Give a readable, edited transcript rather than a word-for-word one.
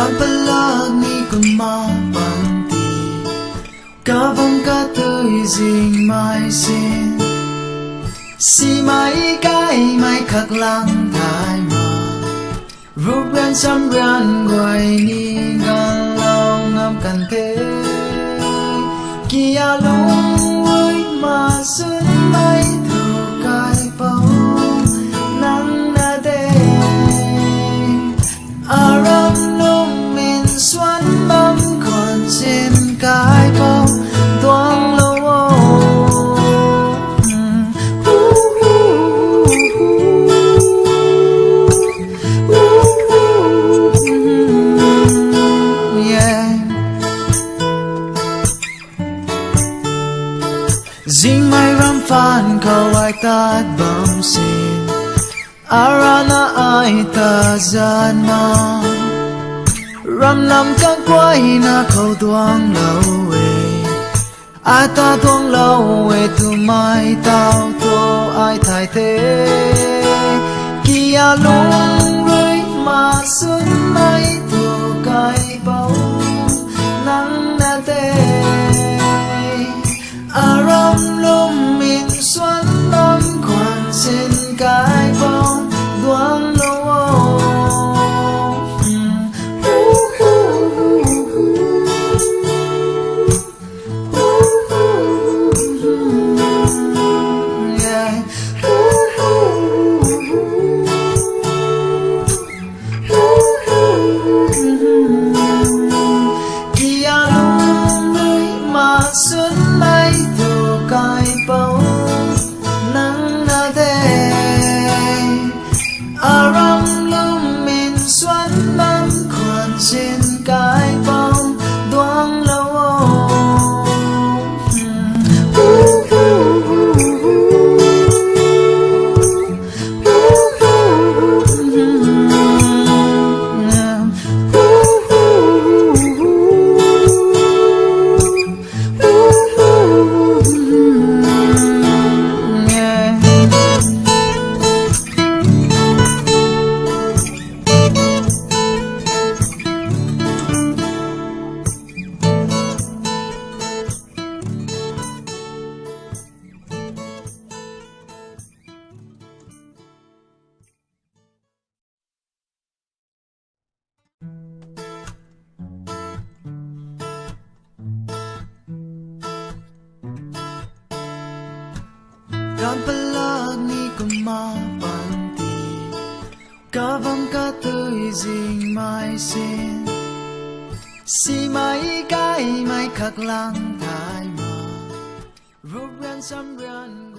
Ran palagi kumapanti Kavong katoy ding mai xin Si mai cái mai khắc lang thái mà Rúp gan xăm ran quay ni gan lao ngam can thế Kia lung vui mà xuân mai thu cái bao nắng na đê Aram lung min xuân bấm còn trên cái bao toang lâu Ding mai ram phan khâu ai ta bam sin Arana ai ta gian ma Ram nam các quay na khâu tuang lâu ai ta tuang lâu tu mai tao tô ai thay thế Kia lung rơi mà xuân mai tu cái bao nắng na tê Aram lum min xuân năm khoan trên cái bóng đoán lâu Kia lum rơi mà xuân mai thu cái bao nắng na thế Aram lum min xuân năm khoan trên cái bóng đoán lâu Ran palagi kumapanti Kavong katoy ding mai xin Si mai cái mai khắc lang thái mà Rúp gan xăm ran